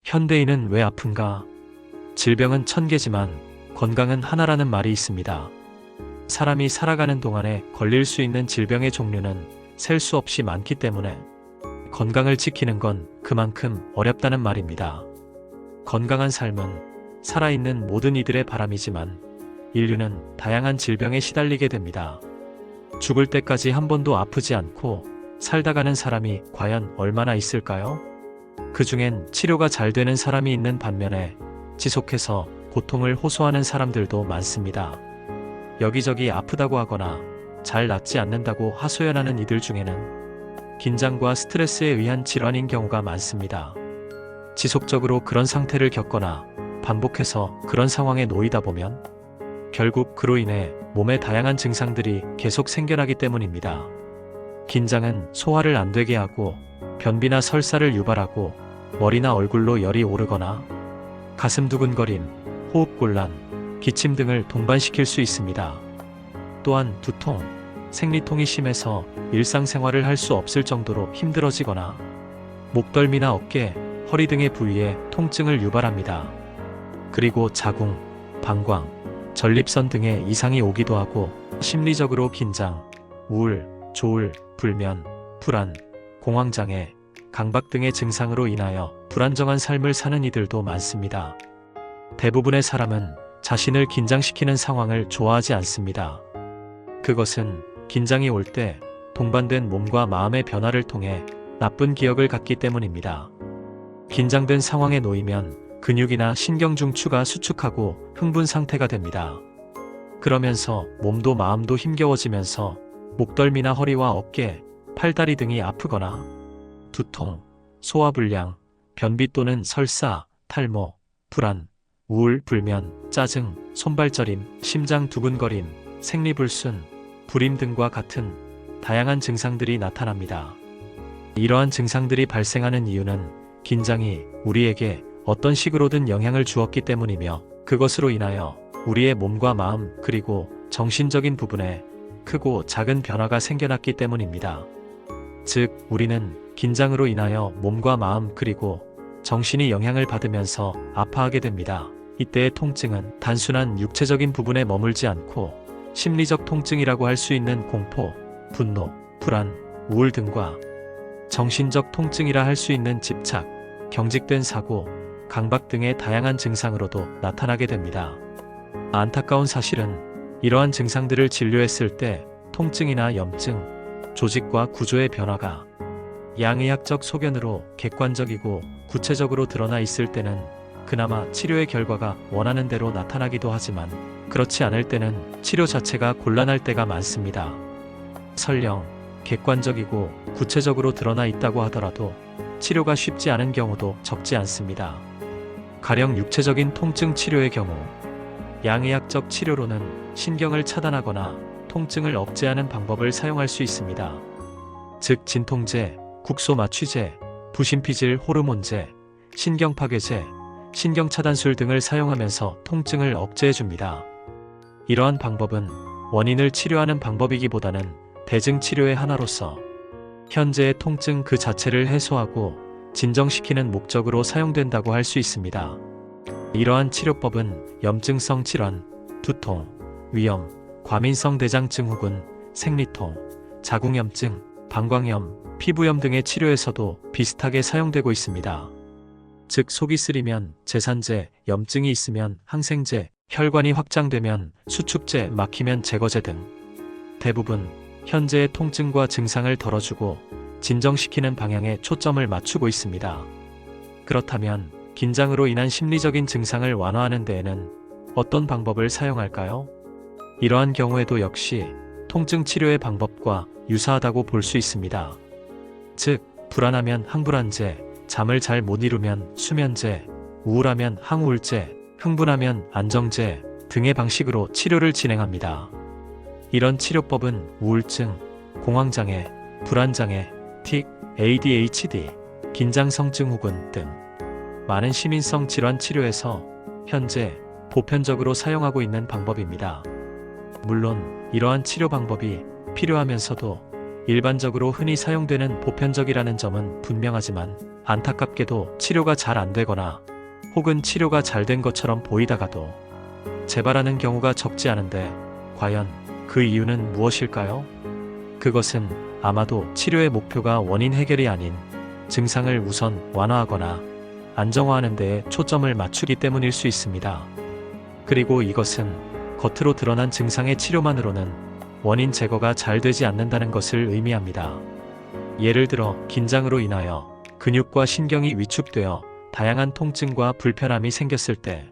현대인은 왜 아픈가? 질병은 1000개지만 건강은 하나라는 말이 있습니다. 사람이 살아가는 동안에 걸릴 수 있는 질병의 종류는 셀 수 없이 많기 때문에 건강을 지키는 건 그만큼 어렵다는 말입니다. 건강한 삶은 살아있는 모든 이들의 바람이지만 인류는 다양한 질병에 시달리게 됩니다. 죽을 때까지 한 번도 아프지 않고 살다 가는 사람이 과연 얼마나 있을까요? 그 중엔 치료가 잘 되는 사람이 있는 반면에 지속해서 고통을 호소하는 사람들도 많습니다. 여기저기 아프다고 하거나 잘 낫지 않는다고 하소연하는 이들 중에는 긴장과 스트레스에 의한 질환인 경우가 많습니다. 지속적으로 그런 상태를 겪거나 반복해서 그런 상황에 놓이다 보면 결국 그로 인해 몸에 다양한 증상들이 계속 생겨나기 때문입니다. 긴장은 소화를 안 되게 하고 변비나 설사를 유발하고 머리나 얼굴로 열이 오르거나 가슴 두근거림, 호흡곤란, 기침 등을 동반시킬 수 있습니다. 또한 두통, 생리통이 심해서 일상생활을 할 수 없을 정도로 힘들어지거나 목덜미나 어깨, 허리 등의 부위에 통증을 유발합니다. 그리고 자궁, 방광, 전립선 등의 이상이 오기도 하고 심리적으로 긴장, 우울, 조울, 불면, 불안, 공황장애, 강박 등의 증상으로 인하여 불안정한 삶을 사는 이들도 많습니다. 대부분의 사람은 자신을 긴장시키는 상황을 좋아하지 않습니다. 그것은 긴장이 올 때 동반된 몸과 마음의 변화를 통해 나쁜 기억을 갖기 때문입니다. 긴장된 상황에 놓이면 근육이나 신경 중추가 수축하고 흥분 상태가 됩니다. 그러면서 몸도 마음도 힘겨워지면서 목덜미나 허리와 어깨, 팔다리 등이 아프거나 두통, 소화불량, 변비 또는 설사, 탈모, 불안, 우울, 불면, 짜증, 손발저림, 심장 두근거림, 생리불순, 불임 등과 같은 다양한 증상들이 나타납니다. 이러한 증상들이 발생하는 이유는 긴장이 우리에게 어떤 식으로든 영향을 주었기 때문이며 그것으로 인하여 우리의 몸과 마음 그리고 정신적인 부분에 크고 작은 변화가 생겨났기 때문입니다. 즉, 우리는 긴장으로 인하여 몸과 마음 그리고 정신이 영향을 받으면서 아파하게 됩니다. 이때의 통증은 단순한 육체적인 부분에 머물지 않고 심리적 통증이라고 할 수 있는 공포, 분노, 불안, 우울 등과 정신적 통증이라 할 수 있는 집착, 경직된 사고, 강박 등의 다양한 증상으로도 나타나게 됩니다. 안타까운 사실은 이러한 증상들을 진료했을 때 통증이나 염증, 조직과 구조의 변화가 양의학적 소견으로 객관적이고 구체적으로 드러나 있을 때는 그나마 치료의 결과가 원하는 대로 나타나기도 하지만 그렇지 않을 때는 치료 자체가 곤란할 때가 많습니다. 설령 객관적이고 구체적으로 드러나 있다고 하더라도 치료가 쉽지 않은 경우도 적지 않습니다. 가령 육체적인 통증 치료의 경우 양의학적 치료로는 신경을 차단하거나 통증을 억제하는 방법을 사용할 수 있습니다. 즉 진통제, 국소마취제, 부신피질 호르몬제, 신경파괴제, 신경차단술 등을 사용하면서 통증을 억제해줍니다. 이러한 방법은 원인을 치료하는 방법이기보다는 대증 치료의 하나로서 현재의 통증 그 자체를 해소하고 진정시키는 목적으로 사용된다고 할 수 있습니다. 이러한 치료법은 염증성 질환, 두통, 위염, 과민성 대장증후군, 생리통, 자궁염증, 방광염, 피부염 등의 치료에서도 비슷하게 사용되고 있습니다. 즉 속이 쓰리면 제산제, 염증이 있으면 항생제, 혈관이 확장되면 수축제, 막히면 제거제 등 대부분 현재의 통증과 증상을 덜어주고 진정시키는 방향에 초점을 맞추고 있습니다. 그렇다면 긴장으로 인한 심리적인 증상을 완화하는 데에는 어떤 방법을 사용할까요? 이러한 경우에도 역시 통증 치료의 방법과 유사하다고 볼 수 있습니다. 즉, 불안하면 항불안제, 잠을 잘 못 이루면 수면제, 우울하면 항우울제, 흥분하면 안정제 등의 방식으로 치료를 진행합니다. 이런 치료법은 우울증, 공황장애, 불안장애, 틱, ADHD, 긴장성증후군 등 많은 시민성 질환 치료에서 현재 보편적으로 사용하고 있는 방법입니다. 물론 이러한 치료 방법이 필요하면서도 일반적으로 흔히 사용되는 보편적이라는 점은 분명하지만 안타깝게도 치료가 잘 안 되거나 혹은 치료가 잘 된 것처럼 보이다가도 재발하는 경우가 적지 않은데 과연 그 이유는 무엇일까요? 그것은 아마도 치료의 목표가 원인 해결이 아닌 증상을 우선 완화하거나 안정화하는 데에 초점을 맞추기 때문일 수 있습니다. 그리고 이것은 겉으로 드러난 증상의 치료만으로는 원인 제거가 잘 되지 않는다는 것을 의미합니다. 예를 들어 긴장으로 인하여 근육과 신경이 위축되어 다양한 통증과 불편함이 생겼을 때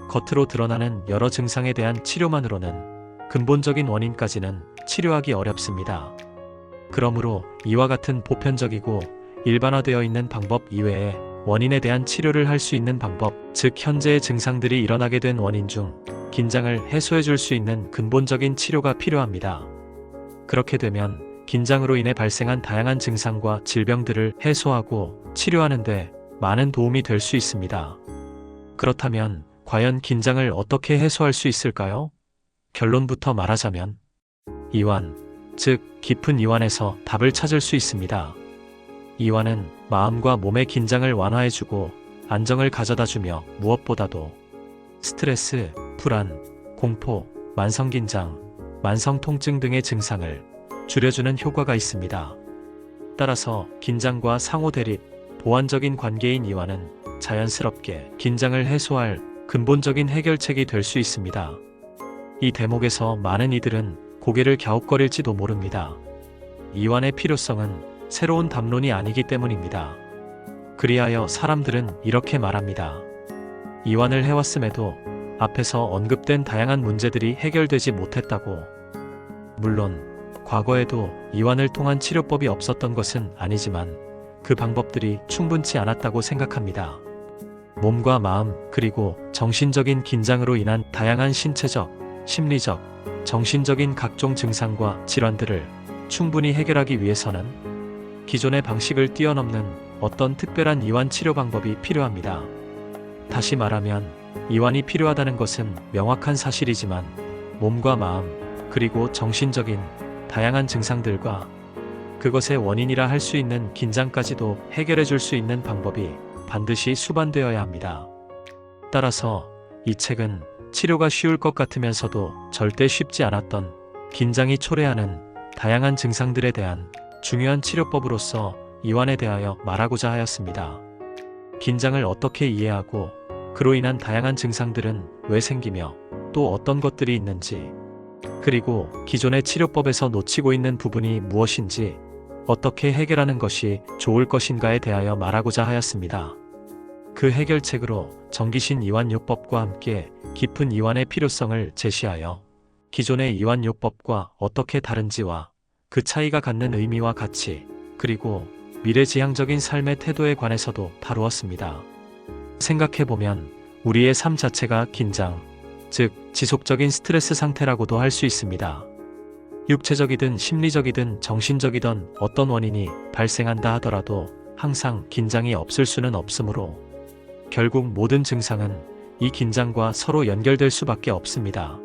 겉으로 드러나는 여러 증상에 대한 치료만으로는 근본적인 원인까지는 치료하기 어렵습니다. 그러므로 이와 같은 보편적이고 일반화되어 있는 방법 이외에 원인에 대한 치료를 할 수 있는 방법, 즉 현재의 증상들이 일어나게 된 원인 중 긴장을 해소해 줄 수 있는 근본적인 치료가 필요합니다. 그렇게 되면 긴장으로 인해 발생한 다양한 증상과 질병들을 해소하고 치료하는 데 많은 도움이 될 수 있습니다. 그렇다면 과연 긴장을 어떻게 해소할 수 있을까요? 결론부터 말하자면 이완, 즉 깊은 이완에서 답을 찾을 수 있습니다. 이완은 마음과 몸의 긴장을 완화해주고 안정을 가져다주며 무엇보다도 스트레스, 불안, 공포, 만성긴장, 만성통증 등의 증상을 줄여주는 효과가 있습니다. 따라서 긴장과 상호대립, 보완적인 관계인 이완은 자연스럽게 긴장을 해소할 근본적인 해결책이 될 수 있습니다. 이 대목에서 많은 이들은 고개를 갸웃거릴지도 모릅니다. 이완의 필요성은 새로운 담론이 아니기 때문입니다. 그리하여 사람들은 이렇게 말합니다. 이완을 해왔음에도 앞에서 언급된 다양한 문제들이 해결되지 못했다고. 물론 과거에도 이완을 통한 치료법이 없었던 것은 아니지만 그 방법들이 충분치 않았다고 생각합니다. 몸과 마음 그리고 정신적인 긴장으로 인한 다양한 신체적, 심리적, 정신적인 각종 증상과 질환들을 충분히 해결하기 위해서는 기존의 방식을 뛰어넘는 어떤 특별한 이완 치료 방법이 필요합니다. 다시 말하면 이완이 필요하다는 것은 명확한 사실이지만 몸과 마음 그리고 정신적인 다양한 증상들과 그것의 원인이라 할 수 있는 긴장까지도 해결해 줄 수 있는 방법이 반드시 수반되어야 합니다. 따라서 이 책은 치료가 쉬울 것 같으면서도 절대 쉽지 않았던 긴장이 초래하는 다양한 증상들에 대한 중요한 치료법으로서 이완에 대하여 말하고자 하였습니다. 긴장을 어떻게 이해하고 그로 인한 다양한 증상들은 왜 생기며 또 어떤 것들이 있는지, 그리고 기존의 치료법에서 놓치고 있는 부분이 무엇인지, 어떻게 해결하는 것이 좋을 것인가에 대하여 말하고자 하였습니다. 그 해결책으로 정기신 이완요법과 함께 깊은 이완의 필요성을 제시하여 기존의 이완요법과 어떻게 다른지와 그 차이가 갖는 의미와 가치, 그리고 미래지향적인 삶의 태도에 관해서도 다루었습니다. 생각해보면 우리의 삶 자체가 긴장, 즉 지속적인 스트레스 상태라고도 할 수 있습니다. 육체적이든 심리적이든 정신적이든 어떤 원인이 발생한다 하더라도 항상 긴장이 없을 수는 없으므로 결국 모든 증상은 이 긴장과 서로 연결될 수밖에 없습니다.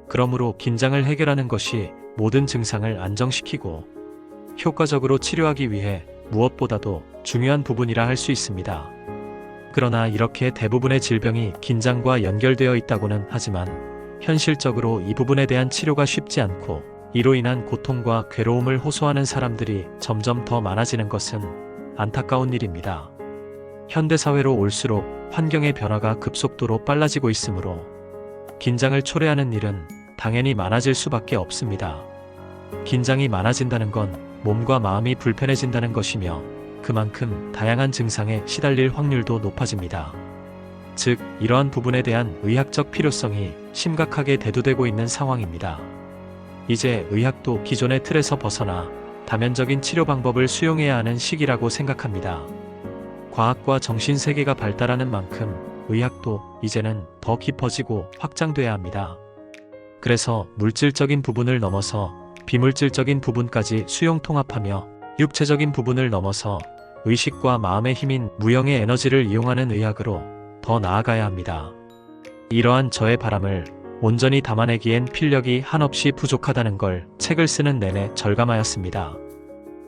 그러므로 긴장을 해결하는 것이 모든 증상을 안정시키고 효과적으로 치료하기 위해 무엇보다도 중요한 부분이라 할 수 있습니다. 그러나 이렇게 대부분의 질병이 긴장과 연결되어 있다고는 하지만 현실적으로 이 부분에 대한 치료가 쉽지 않고 이로 인한 고통과 괴로움을 호소하는 사람들이 점점 더 많아지는 것은 안타까운 일입니다. 현대사회로 올수록 환경의 변화가 급속도로 빨라지고 있으므로 긴장을 초래하는 일은 당연히 많아질 수밖에 없습니다. 긴장이 많아진다는 건 몸과 마음이 불편해진다는 것이며 그만큼 다양한 증상에 시달릴 확률도 높아집니다. 즉, 이러한 부분에 대한 의학적 필요성이 심각하게 대두되고 있는 상황입니다. 이제 의학도 기존의 틀에서 벗어나 다면적인 치료 방법을 수용해야 하는 시기라고 생각합니다. 과학과 정신세계가 발달하는 만큼 의학도 이제는 더 깊어지고 확장돼야 합니다. 그래서 물질적인 부분을 넘어서 비물질적인 부분까지 수용 통합하며 육체적인 부분을 넘어서 의식과 마음의 힘인 무형의 에너지를 이용하는 의학으로 더 나아가야 합니다. 이러한 저의 바람을 온전히 담아내기엔 필력이 한없이 부족하다는 걸 책을 쓰는 내내 절감하였습니다.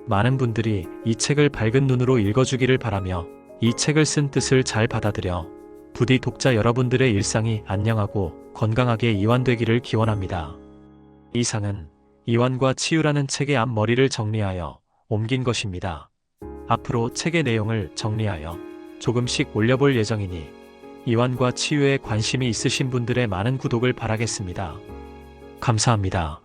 많은 분들이 이 책을 밝은 눈으로 읽어주기를 바라며 이 책을 쓴 뜻을 잘 받아들여 부디 독자 여러분들의 일상이 안녕하고 건강하게 이완되기를 기원합니다. 이상은 이완과 치유라는 책의 앞머리를 정리하여 옮긴 것입니다. 앞으로 책의 내용을 정리하여 조금씩 올려볼 예정이니 이완과 치유에 관심이 있으신 분들의 많은 구독을 바라겠습니다. 감사합니다.